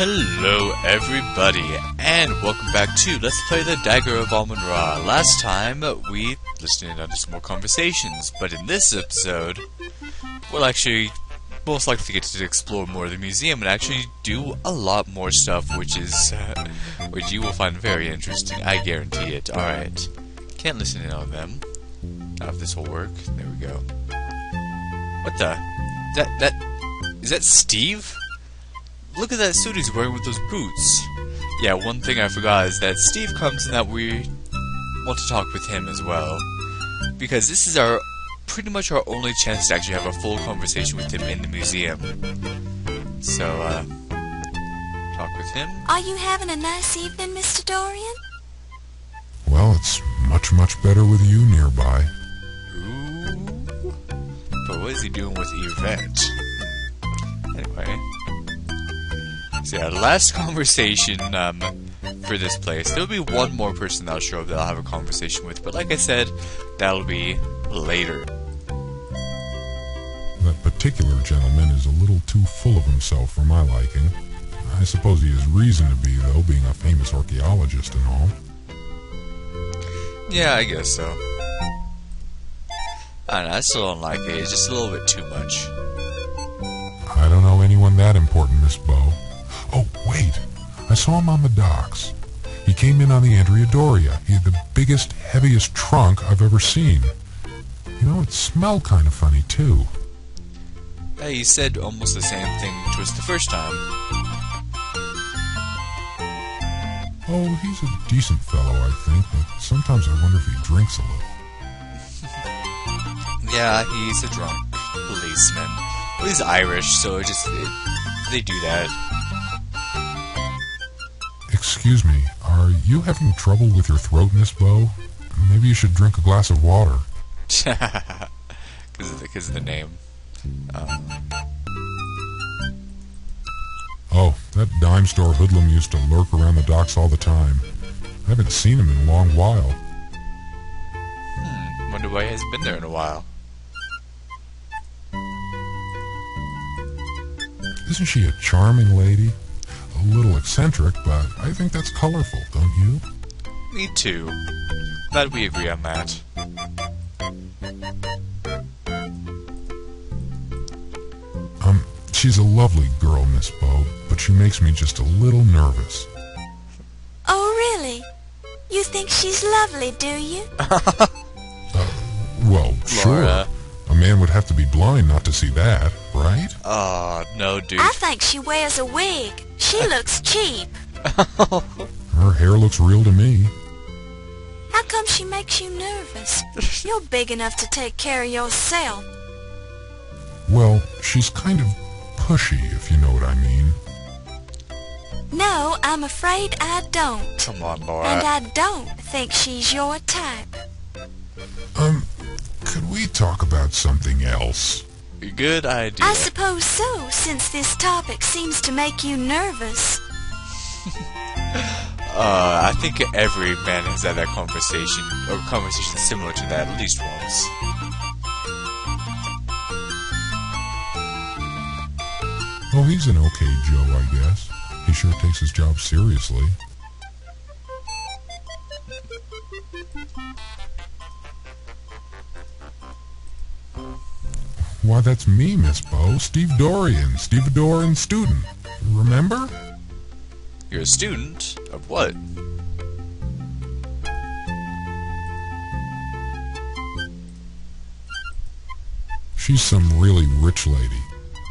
Hello everybody, and welcome back to Let's Play the Dagger of Amon. Last time, we listened in on some more conversations, but in this episode, we'll actually most likely get to explore more of the museum and actually do a lot more stuff, which you will find very interesting, I guarantee it. Alright, can't listen in on them. Now if this will work, there we go. What the? Is that Steve? Look at that suit he's wearing with those boots. Yeah, one thing I forgot is that Steve comes and that we want to talk with him as well. Because this is pretty much our only chance to actually have a full conversation with him in the museum. So, talk with him. Are you having a nice evening, Mr. Dorian? Well, it's much, much better with you nearby. Ooh. But what is he doing with Yvette? Anyway. So yeah, last conversation for this place. There'll be one more person that'll show up that I'll have a conversation with, but like I said, that'll be later. That particular gentleman is a little too full of himself for my liking. I suppose he has reason to be, though, being a famous archaeologist and all. Yeah, I guess so. I don't know, I still don't like it. It's just a little bit too much. I don't know anyone that important, Miss Bow. Oh, wait. I saw him on the docks. He came in on the Andrea Doria. He had the biggest, heaviest trunk I've ever seen. You know, it smelled kind of funny, too. Yeah, he said almost the same thing to us the first time. Oh, he's a decent fellow, I think, but sometimes I wonder if he drinks a little. Yeah, he's a drunk policeman. Well, he's Irish, so they do that. Excuse me, are you having trouble with your throat, Miss Bow? Maybe you should drink a glass of water. Because of the name. Oh, that dime store hoodlum used to lurk around the docks all the time. I haven't seen him in a long while. Wonder why he hasn't been there in a while. Isn't she a charming lady? A little eccentric, but I think that's colorful, don't you? Me too. Glad we agree on that. She's a lovely girl, Miss Bow, but she makes me just a little nervous. Oh, really? You think she's lovely, do you? Well, sure. Laura. A man would have to be blind not to see that, right? Oh, no, dude. I think she wears a wig. She looks cheap. Her hair looks real to me. How come she makes you nervous? You're big enough to take care of yourself. Well, she's kind of pushy, if you know what I mean. No, I'm afraid I don't. Come on, Laura. And I don't think she's your type. Could we talk about something else? Good idea. I suppose so, since this topic seems to make you nervous. I think every man has had that conversation, or conversation similar to that at least once. Oh, he's an okay Joe, I guess. He sure takes his job seriously. Why, that's me, Miss Bow. Steve Dorian, Stevedorean student. Remember? You're a student? Of what? She's some really rich lady.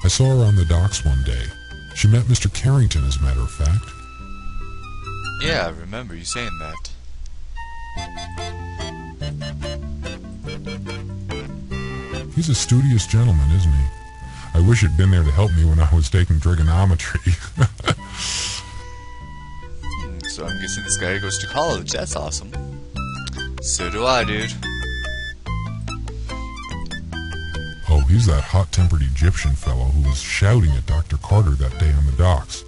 I saw her on the docks one day. She met Mr. Carrington, as a matter of fact. Yeah, I remember you saying that. He's a studious gentleman, isn't he? I wish he'd been there to help me when I was taking trigonometry. So I'm guessing this guy goes to college. That's awesome. So do I, dude. Oh, he's that hot-tempered Egyptian fellow who was shouting at Dr. Carter that day on the docks.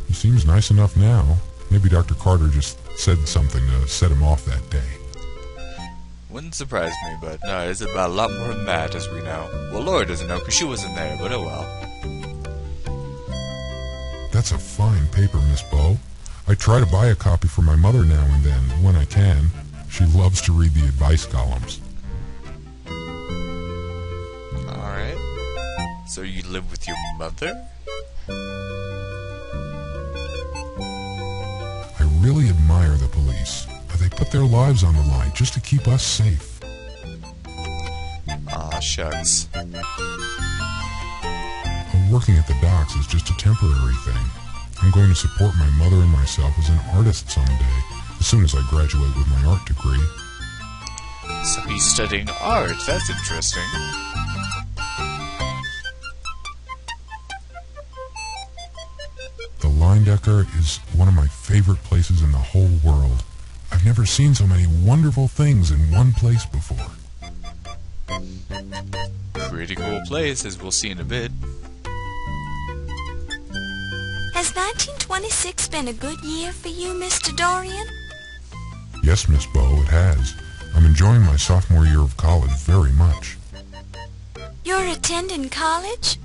He seems nice enough now. Maybe Dr. Carter just said something to set him off that day. Wouldn't surprise me, but no, it's about a lot more than that, as we know. Well, Laura doesn't know, because she wasn't there, but oh well. That's a fine paper, Miss Bo. I try to buy a copy for my mother now and then, when I can. She loves to read the advice columns. Alright. So you live with your mother? I really admire the police. They put their lives on the line just to keep us safe. Aw, shucks. Working at the docks is just a temporary thing. I'm going to support my mother and myself as an artist someday, as soon as I graduate with my art degree. So he's studying art. That's interesting. The Linedecker is one of my favorite places in the whole world. I've never seen so many wonderful things in one place before. Pretty cool place, as we'll see in a bit. Has 1926 been a good year for you, Mr. Dorian? Yes, Miss Bo, it has. I'm enjoying my sophomore year of college very much. You're attending college?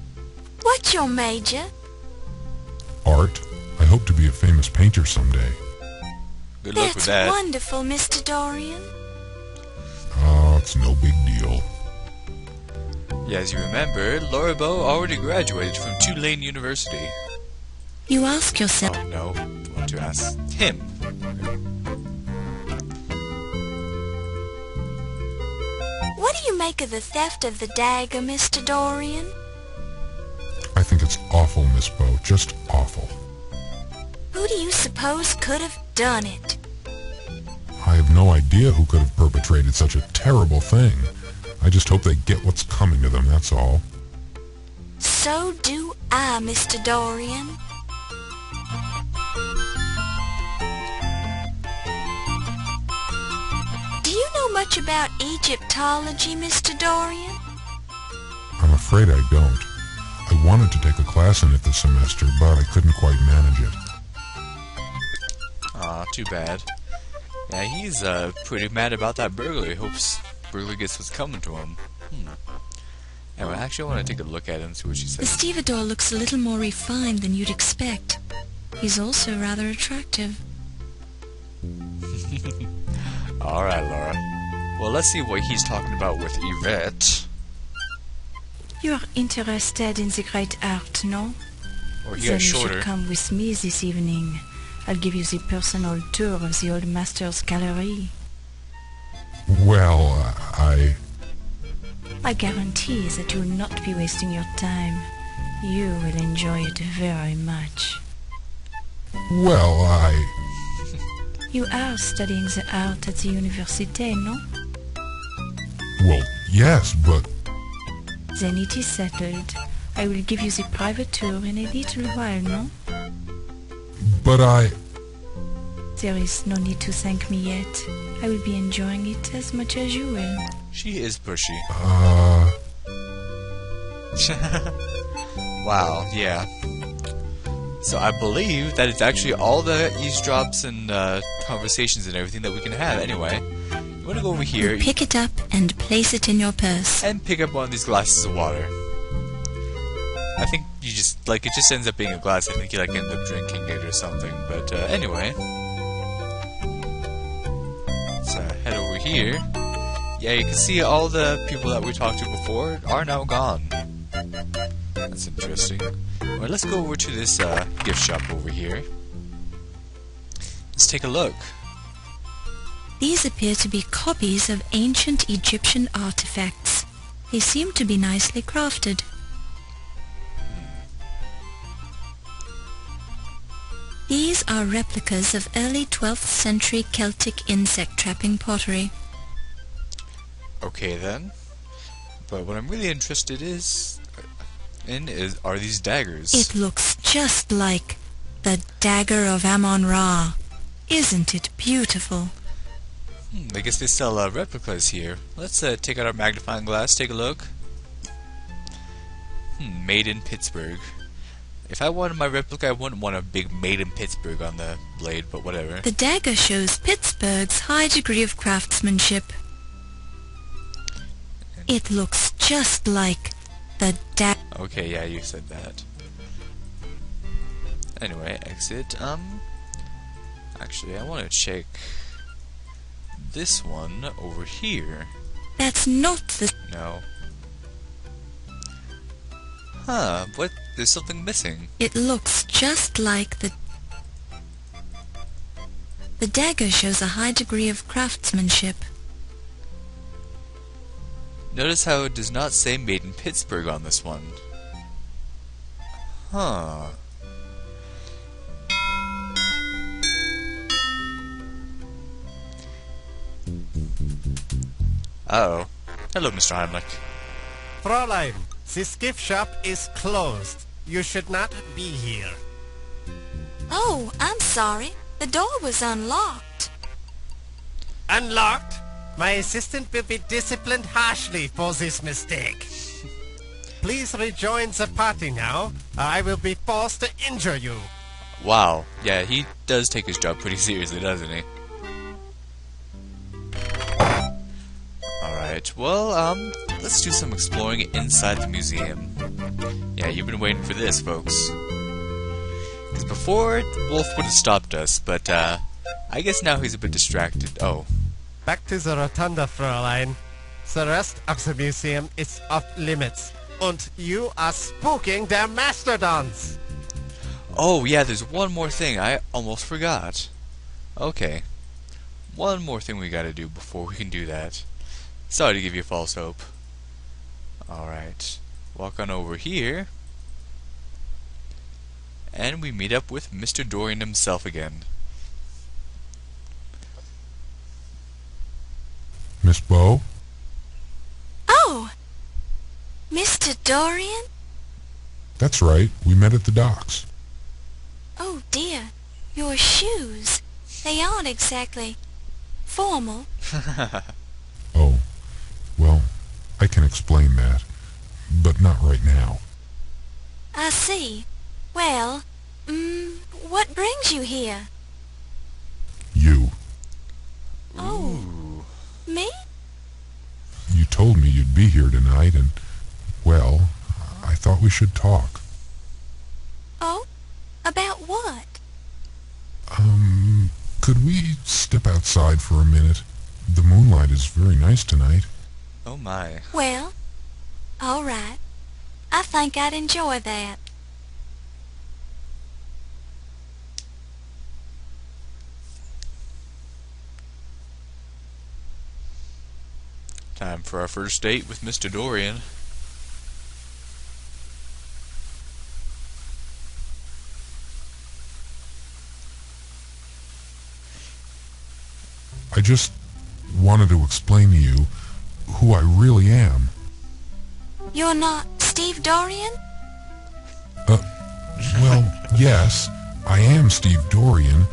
What's your major? Art. I hope to be a famous painter someday. Good luck with That's that. wonderful, Mr. Dorian. Oh, it's no big deal. Yeah, as you remember, Laura Bow already graduated from Tulane University. You ask yourself... Oh no, I want to ask him. What do you make of the theft of the dagger, Mr. Dorian? I think it's awful, Miss Bo, just awful. Who do you suppose could have done it? I have no idea who could have perpetrated such a terrible thing. I just hope they get what's coming to them, that's all. So do I, Mr. Dorian. Do you know much about Egyptology, Mr. Dorian? I'm afraid I don't. I wanted to take a class in it this semester, but I couldn't quite manage it. Aw, too bad. Yeah, he's pretty mad about that burglary. Hopes burglar gets what's coming to him. Anyway, actually I want to take a look at it and see what she The says. stevedore looks a little more refined than you'd expect. He's also rather attractive. Alright, Laura. Well, let's see what he's talking about with Yvette. You're interested in the great art, no? Or he Then got you should shorter. come with me this evening. I'll give you the personal tour of the old master's gallery. Well, I guarantee that you'll not be wasting your time. You will enjoy it very much. Well, You are studying the art at the université, no? Well, yes, but... Then it is settled. I will give you the private tour in a little while, no? But There is no need to thank me yet. I will be enjoying it as much as you will. She is pushy. Wow, yeah. So I believe that it's actually all the eavesdrops and conversations and everything that we can have. Anyway, you want to go over here You pick it up and place it in your purse. and pick up one of these glasses of water. I think you just, like, it just ends up being a glass. I think you, like, end up drinking it or something. But, anyway. Let's head over here. Yeah, you can see all the people that we talked to before are now gone. That's interesting. Alright, let's go over to this gift shop over here. Let's take a look. These appear to be copies of ancient Egyptian artifacts. They seem to be nicely crafted. These are replicas of early 12th century Celtic insect trapping pottery. Okay then. But what I'm really interested in are these daggers. It looks just like the Dagger of Amon Ra. Isn't it beautiful? I guess they sell replicas here. Let's take out our magnifying glass, take a look. Made in Pittsburgh. If I wanted my replica, I wouldn't want a big Made in Pittsburgh on the blade, but whatever. The dagger shows Pittsburgh's high degree of craftsmanship. It looks just like the dagger. Okay, yeah, you said that. Anyway, exit. Actually, I want to check this one over here. That's not the... No. Huh, what? There's something missing. It looks just like the... The dagger shows a high degree of craftsmanship. Notice how it does not say made in Pittsburgh on this one. Huh. Uh-oh. Hello, Mr. Heimlich. Fräulein, this gift shop is closed. You should not be here. Oh, I'm sorry. The door was unlocked. Unlocked? My assistant will be disciplined harshly for this mistake. Please rejoin the party now, or I will be forced to injure you. Wow. Yeah, he does take his job pretty seriously, doesn't he? Alright, well, let's do some exploring inside the museum. Yeah, you've been waiting for this, folks. Because before, Wolf would have stopped us, but, I guess now he's a bit distracted. Oh. Back to the rotunda, Fräulein. The rest of the museum is off limits, and you are spooking their mastodons. Oh, yeah, there's one more thing. I almost forgot. Okay. One more thing we gotta do before we can do that. Sorry to give you false hope. Alright. Walk on over here. And we meet up with Mr. Dorian himself again. Miss Bow? Oh! Mr. Dorian? That's right. We met at the docks. Oh dear. Your shoes. They aren't exactly formal. Oh, well, I can explain that, but not right now. I see. Well, what brings you here? You. Oh. Me? You told me you'd be here tonight, and, well, I thought we should talk. Oh? About what? Could we step outside for a minute? The moonlight is very nice tonight. Oh my. Well, all right. I think I'd enjoy that. Time for our first date with Mr. Dorian. I just wanted to explain to you who I really am. You're not Steve Dorian? Well, yes, I am Steve Dorian,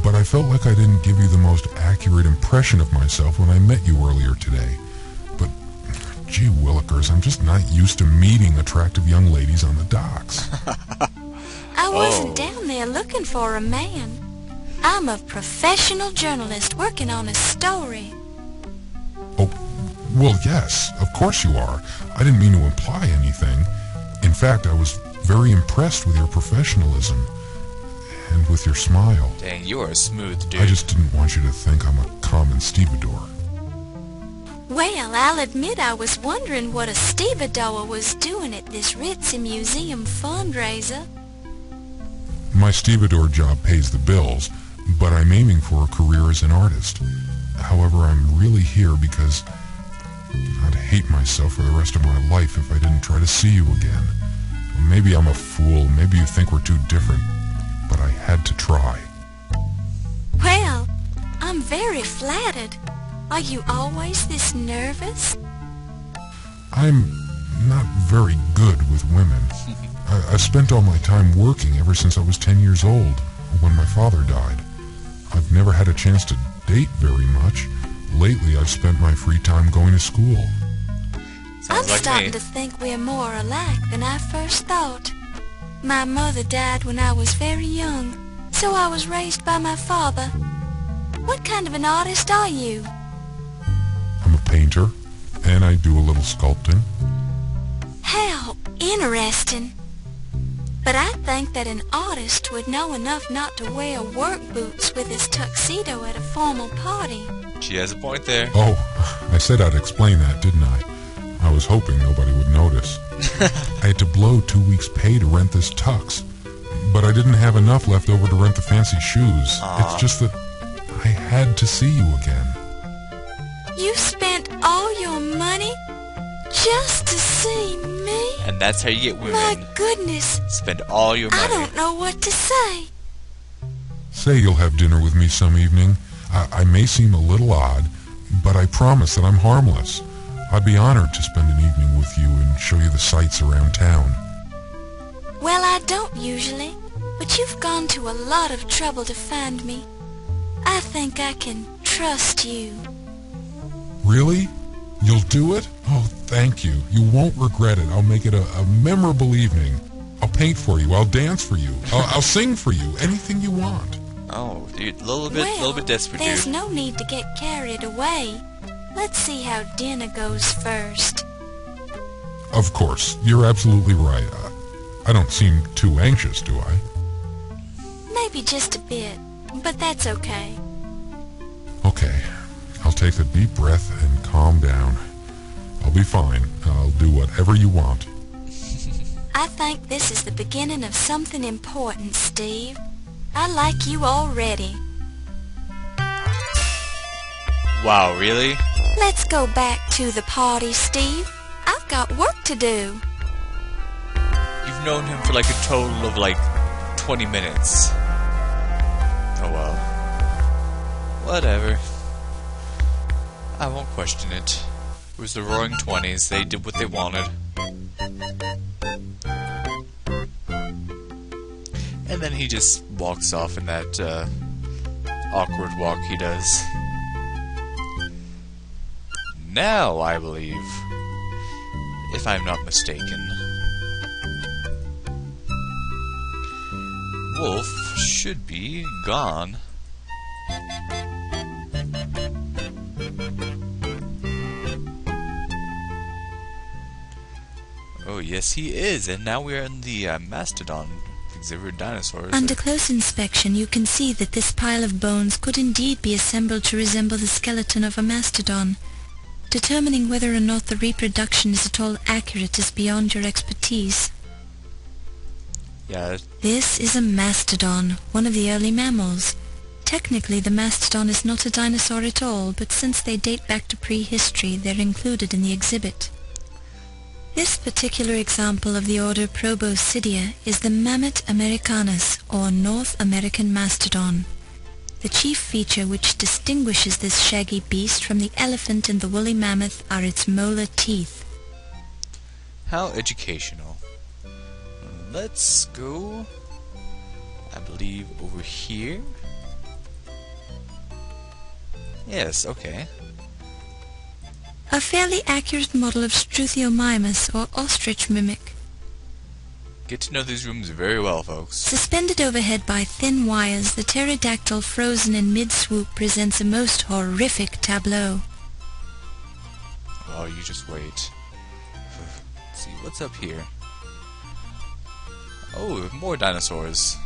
but I felt like I didn't give you the most accurate impression of myself when I met you earlier today. But, gee willikers, I'm just not used to meeting attractive young ladies on the docks. I wasn't down there looking for a man. I'm a professional journalist working on a story. Oh, well, yes, of course you are. I didn't mean to imply anything. In fact, I was very impressed with your professionalism and with your smile. Dang, you are a smooth dude. I just didn't want you to think I'm a common stevedore. Well, I'll admit I was wondering what a stevedore was doing at this ritzy museum fundraiser. My stevedore job pays the bills, but I'm aiming for a career as an artist. However, I'm really here because I'd hate myself for the rest of my life if I didn't try to see you again. Maybe I'm a fool, maybe you think we're too different, but I had to try. Well, I'm very flattered. Are you always this nervous? I'm not very good with women. I've spent all my time working ever since I was 10 years old, when my father died. I've never had a chance to date very much. Lately, I've spent my free time going to school. I'm Sounds like starting me. to think we're more alike than I first thought. My mother died when I was very young, so I was raised by my father. What kind of an artist are you? I'm a painter, and I do a little sculpting. How interesting. But I think that an artist would know enough not to wear work boots with his tuxedo at a formal party. She has a point there. Oh, I said I'd explain that, didn't I? I was hoping nobody would notice. I had to blow 2 weeks' pay to rent this tux, but I didn't have enough left over to rent the fancy shoes. It's just that I had to see you again. You spent all your money just to see me? And that's how you get women. My goodness. Spend all your money. I don't know what to say. Say you'll have dinner with me some evening. I may seem a little odd, but I promise that I'm harmless. I'd be honored to spend an evening with you and show you the sights around town. Well, I don't usually, but you've gone to a lot of trouble to find me. I think I can trust you. Really? You'll do it? Oh, thank you. You won't regret it. I'll make it a memorable evening. I'll paint for you. I'll dance for you. I'll sing for you. Anything you want. Oh, you're a little bit desperate, there's dude. no need to get carried away. Let's see how dinner goes first. Of course. You're absolutely right. I don't seem too anxious, do I? Maybe just a bit, but that's okay. Okay. I'll take a deep breath and calm down. I'll be fine. I'll do whatever you want. I think this is the beginning of something important, Steve. I like you already. Wow, really? Let's go back to the party, Steve. I've got work to do. You've known him for like a total of like 20 minutes. Oh well. Whatever. I won't question it. It was the Roaring 20s. They did what they wanted. And then he just walks off in that awkward walk he does. Now, I believe, if I'm not mistaken, Wolf should be gone. Oh, yes, he is, and now we are in the Mastodon exhibit dinosaurs. Under close inspection, you can see that this pile of bones could indeed be assembled to resemble the skeleton of a mastodon. Determining whether or not the reproduction is at all accurate is beyond your expertise. Yeah. This is a mastodon, one of the early mammals. Technically, the mastodon is not a dinosaur at all, but since they date back to prehistory, they're included in the exhibit. This particular example of the order Proboscidea is the Mammoth americanus, or North American mastodon. The chief feature which distinguishes this shaggy beast from the elephant and the woolly mammoth are its molar teeth. How educational. Let's go, I believe, over here. Yes, okay. A fairly accurate model of Struthiomimus, or ostrich mimic. Get to know these rooms very well, folks. Suspended overhead by thin wires, the pterodactyl frozen in mid-swoop presents a most horrific tableau. Oh, you just wait. Let's see, what's up here? Oh, more dinosaurs.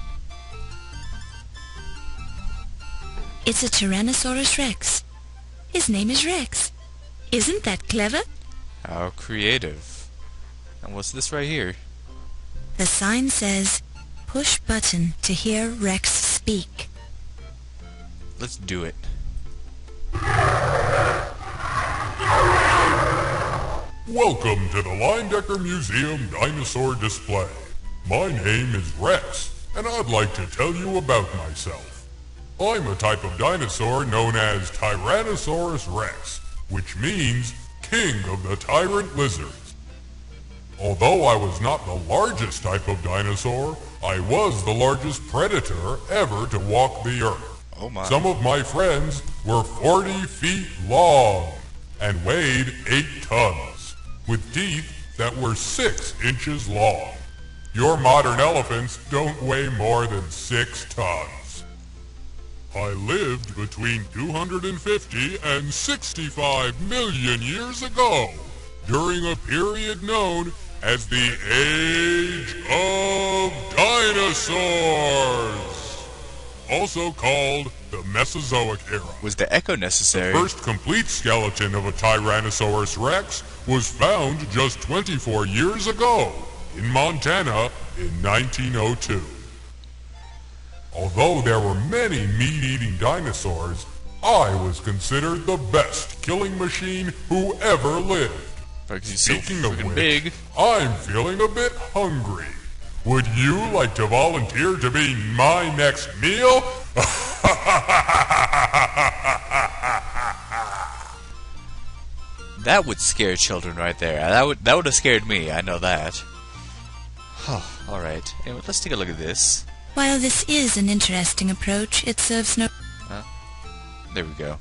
It's a Tyrannosaurus rex. His name is Rex. Isn't that clever? How creative. And what's this right here? The sign says, "Push button to hear Rex speak." Let's do it. Welcome to the Linedecker Museum Dinosaur Display. My name is Rex, and I'd like to tell you about myself. I'm a type of dinosaur known as Tyrannosaurus Rex, which means king of the tyrant lizards. Although I was not the largest type of dinosaur, I was the largest predator ever to walk the earth. Oh my. Some of my friends were 40 feet long and weighed 8 tons, with teeth that were 6 inches long. Your modern elephants don't weigh more than 6 tons. I lived between 250 and 65 million years ago, during a period known as the Age of Dinosaurs, also called the Mesozoic era. Was the echo necessary? The first complete skeleton of a Tyrannosaurus Rex was found just 24 years ago in Montana in 1902. Although there were many meat-eating dinosaurs, I was considered the best killing machine who ever lived. Because he's so Speaking of freaking which, big. I'm feeling a bit hungry. Would you like to volunteer to be my next meal? That would scare children right there. That would have scared me. I know that. All right. Anyway, let's take a look at this. While this is an interesting approach, it serves no... There we go.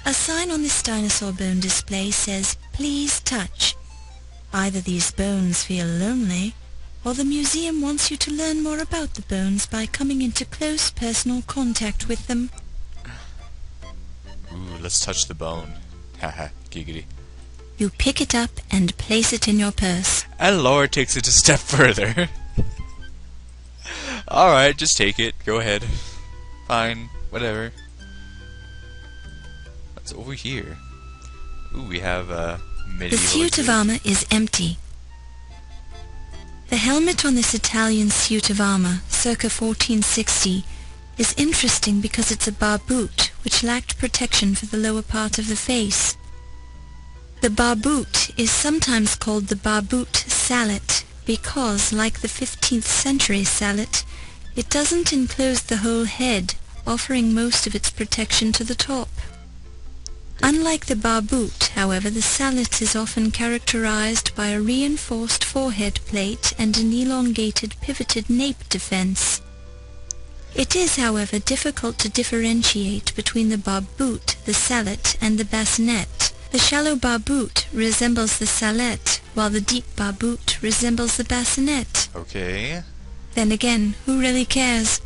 A sign on this dinosaur bone display says, "Please touch." Either these bones feel lonely, or the museum wants you to learn more about the bones by coming into close personal contact with them. Ooh, let's touch the bone. Haha, giggity. You pick it up and place it in your purse. And Laura takes it a step further. Alright, just take it. Go ahead. Fine. Whatever. What's over here? Ooh, we have medieval... The suit of armor is empty. The helmet on this Italian suit of armor, circa 1460, is interesting because it's a barboot, which lacked protection for the lower part of the face. The barboot is sometimes called the barboot sallet because, like the 15th century sallet, it doesn't enclose the whole head, offering most of its protection to the top. Unlike the barboot, however, the sallet is often characterized by a reinforced forehead plate and an elongated pivoted nape defense. It is, however, difficult to differentiate between the barboot, the sallet, and the bassinet. The shallow barboot resembles the sallet, while the deep barboot resembles the bassinet. Okay. Then again, who really cares?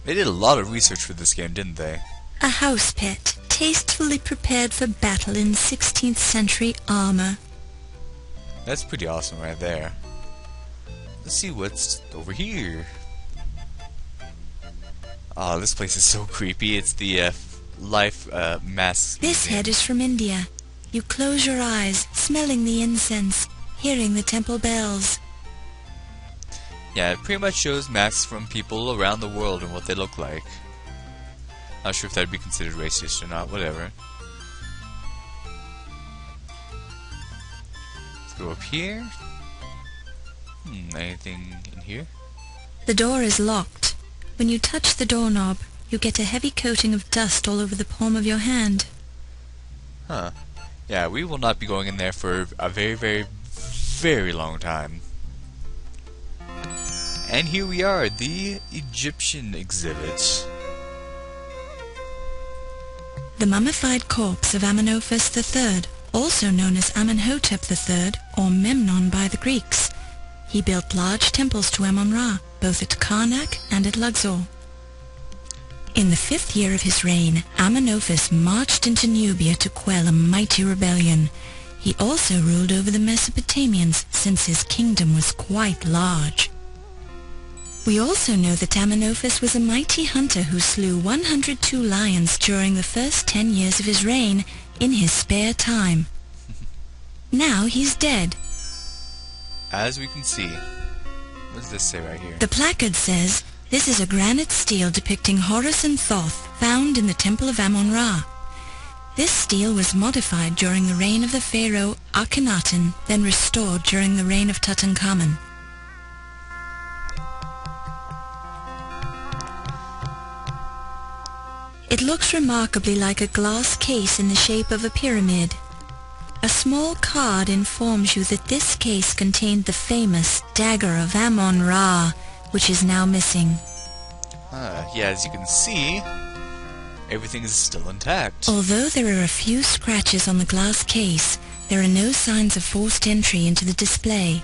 They did a lot of research for this game, didn't they? A house pet, tastefully prepared for battle in 16th century armor. That's pretty awesome right there. Let's see what's over here. Oh, this place is so creepy. It's the Life Masks This Museum. head is from India. You close your eyes, smelling the incense, hearing the temple bells. Yeah, it pretty much shows masks from people around the world and what they look like. Not sure if that'd be considered racist or not, whatever. Let's go up here. Anything in here? The door is locked. When you touch the doorknob, you get a heavy coating of dust all over the palm of your hand. Huh. Yeah, we will not be going in there for a very, very, very long time. And here we are, the Egyptian exhibit. The mummified corpse of Amenophis III, also known as Amenhotep III, or Memnon by the Greeks. He built large temples to Amon-Ra, both at Karnak and at Luxor. In the 5th year of his reign, Amenophis marched into Nubia to quell a mighty rebellion. He also ruled over the Mesopotamians, since his kingdom was quite large. We also know that Amenophis was a mighty hunter who slew 102 lions during the first 10 years of his reign in his spare time. Now he's dead. As we can see. What does this say right here? The placard says, "This is a granite stele depicting Horus and Thoth found in the Temple of Amon-Ra. This stele was modified during the reign of the pharaoh Akhenaten, then restored during the reign of Tutankhamun." It looks remarkably like a glass case in the shape of a pyramid. A small card informs you that this case contained the famous Dagger of Amon-Ra, which is now missing. Yeah, as you can see, everything is still intact. Although there are a few scratches on the glass case, there are no signs of forced entry into the display.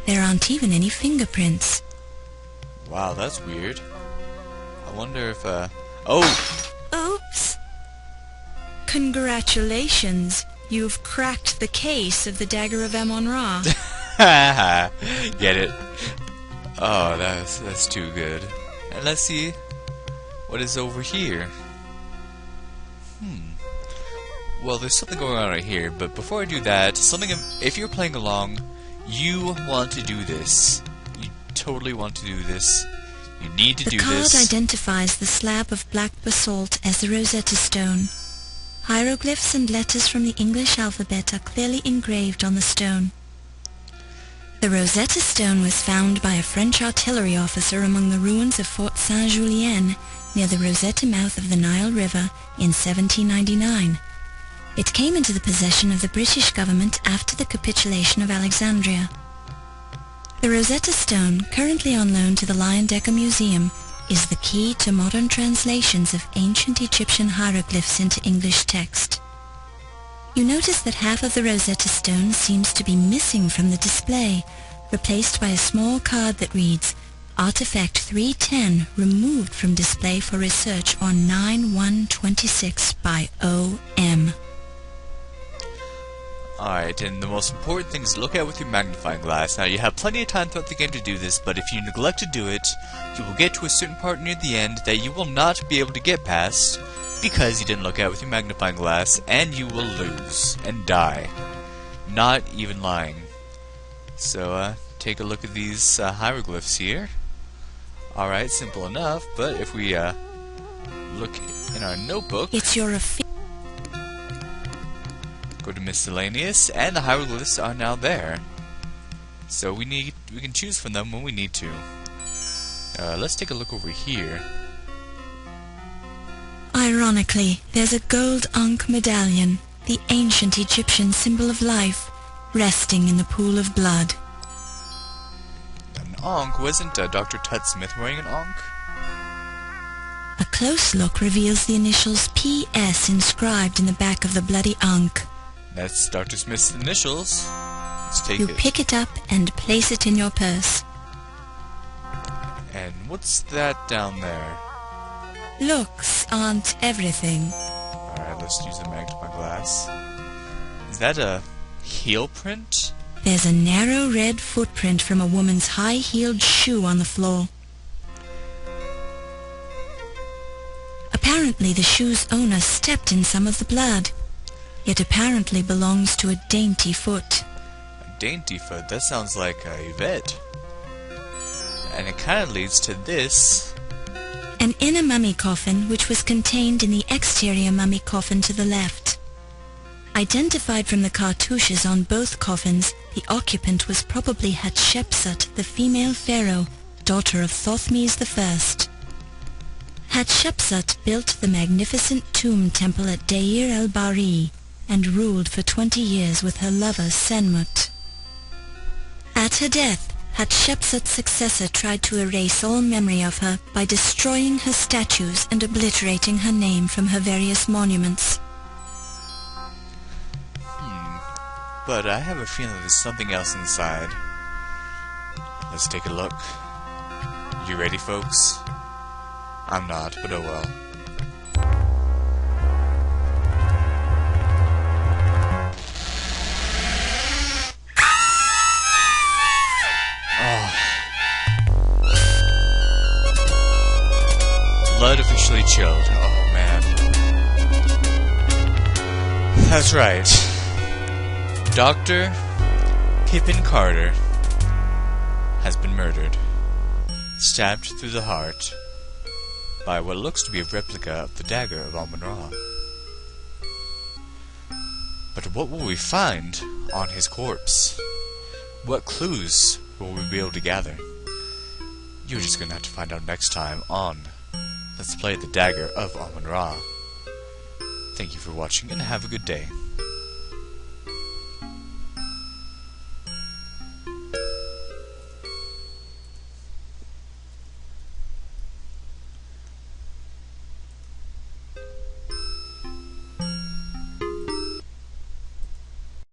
There aren't even any fingerprints. Wow, that's weird. I wonder if, oh! Oops! Congratulations! You've cracked the case of the Dagger of Amon Ra. Get it? Oh, that's too good. And let's see what is over here. Well, there's something going on right here, but before I do that, if you're playing along, you want to do this. You totally want to do this. You need to do this. The card identifies the slab of black basalt as the Rosetta Stone. Hieroglyphs and letters from the English alphabet are clearly engraved on the stone. The Rosetta Stone was found by a French artillery officer among the ruins of Fort Saint-Julien near the Rosetta mouth of the Nile River in 1799. It came into the possession of the British government after the capitulation of Alexandria. The Rosetta Stone, currently on loan to the Leyendecker Museum, is the key to modern translations of ancient Egyptian hieroglyphs into English text. You notice that half of the Rosetta Stone seems to be missing from the display, replaced by a small card that reads, Artifact 310 removed from display for research on 9/1/26 by O.M. Alright, and the most important thing is to look at it with your magnifying glass. Now, you have plenty of time throughout the game to do this, but if you neglect to do it, you will get to a certain part near the end that you will not be able to get past because you didn't look at it with your magnifying glass, and you will lose and die. Not even lying. So, take a look at these hieroglyphs here. Alright, simple enough, but if we look in our notebook... It's your Go to miscellaneous, and the hieroglyphs are now there. So we can choose from them when we need to. Let's take a look over here. Ironically, there's a gold Ankh medallion, the ancient Egyptian symbol of life, resting in the pool of blood. An Ankh? Wasn't Dr. Tut Smith wearing an Ankh? A close look reveals the initials P.S. inscribed in the back of the bloody Ankh. That's Dr. Smith's initials. Let's take You it. pick it up and place it in your purse. And what's that down there? Looks aren't everything. Alright, let's use the magnifying glass. Is that a heel print? There's a narrow red footprint from a woman's high-heeled shoe on the floor. Apparently the shoe's owner stepped in some of the blood. It apparently belongs to a dainty foot. A dainty foot? That sounds like a Yvette. And it kind of leads to this. An inner mummy coffin which was contained in the exterior mummy coffin to the left. Identified from the cartouches on both coffins, the occupant was probably Hatshepsut, the female pharaoh, daughter of Thothmes I. Hatshepsut built the magnificent tomb temple at Deir el-Bahri and ruled for 20 years with her lover Senmut. At her death, Hatshepsut's successor tried to erase all memory of her by destroying her statues and obliterating her name from her various monuments. But I have a feeling there's something else inside. Let's take a look. You ready, folks? I'm not, but oh well. Blood officially chilled. Oh man. That's right. Dr. Pippin Carter has been murdered. Stabbed through the heart by what looks to be a replica of the Dagger of Amon Ra. But what will we find on his corpse? What clues will we be able to gather? You're just gonna have to find out next time on Let's Play the Dagger of Amon Ra. Thank you for watching and have a good day.